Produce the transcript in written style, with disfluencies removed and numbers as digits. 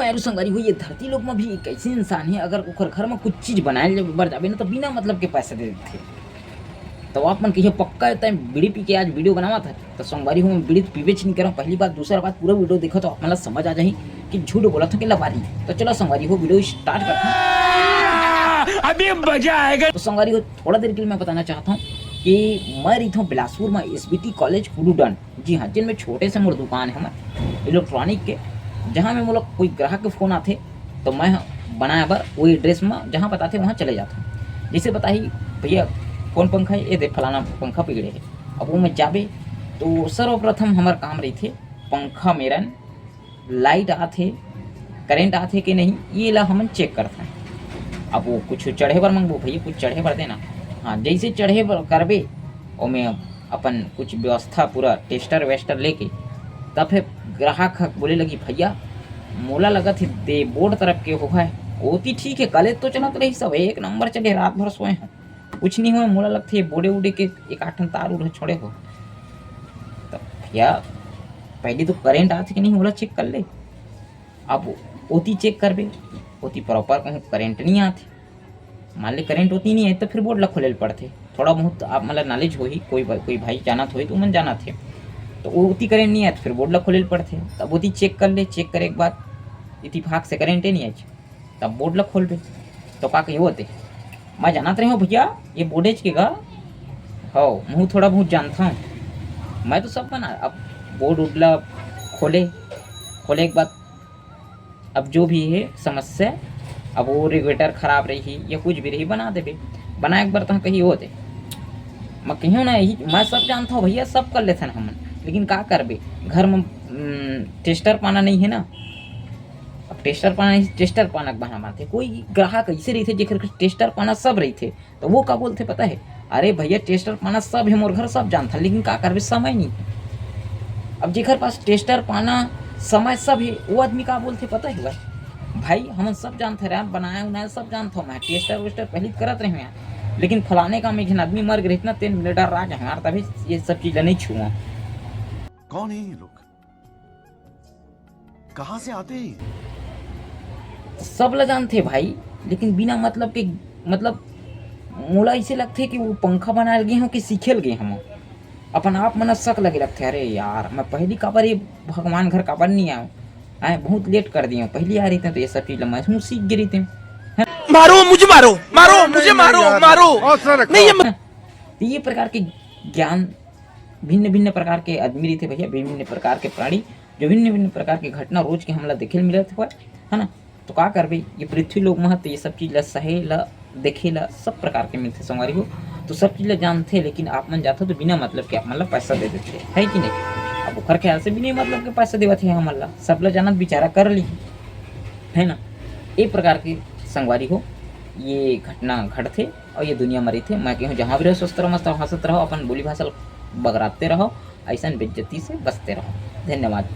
यार संगवारी हो ये धरती लोग में भी एक ऐसे इंसान है, अगर ओकर घर में कुछ चीज बनाए बर जाबे ना तो बिना मतलब के पैसे दे देते। तो आप मन कहिए पक्का है बीड़ी पी के आज वीडियो बनावा था तो संगवारी हो बीड़ी पीबे नहीं करा। पहली बात, दूसरा बात पूरा वीडियो देखो तो आप मतलब समझ आ जाही कि झूठ बोला था कि लबारी। तो चलो संगवारी हो वीडियो स्टार्ट करते हैं, अभी मजा आएगा। तो संगवारी हो थोड़ा देर के लिए मैं बताना चाहता हूँ कि मैं रही हूँ बिलासपुर में SBT कॉलेज कुडूडन। जी हाँ, जिनमें छोटे से मोर दुकान है हमारे इलेक्ट्रॉनिक के, जहाँ में मतलब कोई ग्राहक के फ़ोन आते तो मैं बनाया बार वही एड्रेस में जहाँ बताते वहाँ चले जाता हूँ। जैसे बताई भैया कौन पंखा है, ये देख फलाना पंखा बिगड़े है। अब वो मैं जाबे तो सर्वप्रथम हमारा काम रही थे पंखा मेरन लाइट आते करेंट आते कि नहीं ये ला हम चेक करते हैं। अब वो कुछ चढ़े बर मंगबो भैया कुछ चढ़े बर देना। हाँ, जैसे चढ़े बर करबे और मैं अपन कुछ व्यवस्था पूरा टेस्टर वेस्टर लेके तब फिर ग्राहक बोले लगी भैया मोला लगा थी दे बोर्ड तरफ के हो है होती ठीक है, कल तो चलत रही सब एक नंबर चले, रात भर सोए हैं कुछ नहीं हुआ। मोला लगती है बोड़े उड़े के एक आठन तार उड़ छोड़े हो। तब भैया पहले तो करेंट आते कि नहीं मोला चेक कर ले। अब ओती चेक करबे ओती प्रॉपर कहूँ करेंट नहीं आते, मान ले करेंट होती नहीं है तो फिर बोर्ड ला खोले पड़ते। थोड़ा बहुत आप मतलब नॉलेज हो ही कोई भाई जानत हो तो मन जाना थे तो ओती करेंट नहीं आए तो फिर बोर्ड ला खोले पड़ते। तब ओती चेक कर ले, चेक करे के बाद इतिफाक से करेंटे नहीं आए तब बोर्ड ला खोलबे तो का कही होते मैं जानत रही हूँ भैया ये बोर्डेज के गा हो मुँह थोड़ा बहुत जानता हूँ मैं तो सब बना। अब बोर्ड उडला खोले के बाद अब जो भी है समस्या, अब वो रेगुलेटर खराब रही या कुछ भी रही बना देबे। बनाए एक बार तो कहीं होते मैं कहीं ना यही मैं सब जानता हूँ भैया, सब कर लेते हम, लेकिन का करबे घर में टेस्टर पाना नहीं है ना। अब टेस्टर पाना नहीं, टेस्टर पाना बना मानते कोई ग्राहक ऐसे रही थे जेकर टेस्टर पाना सब रही थे तो वो का बोलते पता है, अरे भैया टेस्टर पाना सब है मोर घर सब जानता, लेकिन का करबे समय नहीं। अब जेकर पास टेस्टर पाना समय सब है वो आदमी का बोलते पता है भाई हम सब जानते रहे बनाया उनाया सब जानता हूँ मैं, टेस्टर वेस्टर पहले करत रहे हैं, लेकिन फलाने का में आदमी मर गए इतना 3 मिनट राज हमार तभी ये सब चीज़ नहीं छुआ। कौन है ये लोग, कहाँ से आते हैं? सब ल जानते भाई, लेकिन बिना मतलब के मतलब मोला ऐसे लगते कि वो पंखा बनाए गए हों कि सीखेल गए हम अपन आप मन शक लगे लगते अरे यार मैं पहली काबर ये भगवान घर काबर नहीं आया आए बहुत लेट कर दिए पहली आ रही थे तो ये सब चीज़ मैं हूँ सीख गिरी थी। मारो मुझे मारो नहीं तो ये प्रकार के ज्ञान भिन्न भिन्न प्रकार के आदमी रहते भैया, विभिन्न प्रकार के प्राणी जो भिन्न भिन्न प्रकार के घटना रोज के हमला देखे मिले थे है ना। तो का करबे ये पृथ्वी लोग में तो ये सब चीज़ ला सहे ला देखे ला सब प्रकार के मिलते संगवारी हो, तो सब चीज़ ला जानते, लेकिन आप मन जाते तो बिना मतलब के आप मतलब पैसा दे देते है कि नहीं। अब ओखर ख्याल से बिना मतलब के पैसा देवत है हमन ला, सब ला जानत बिचारा कर ली है ना। एक प्रकार के संगवारी हो ये घटना घटते और ये दुनिया मरी थे। मैं कहूँ जहाँ भी रहो स्वस्थ रहो मस्त हंसत रहो अपन बोली भाषा बगराते रहो, ऐसा बेइज्जती से बचते रहो। धन्यवाद।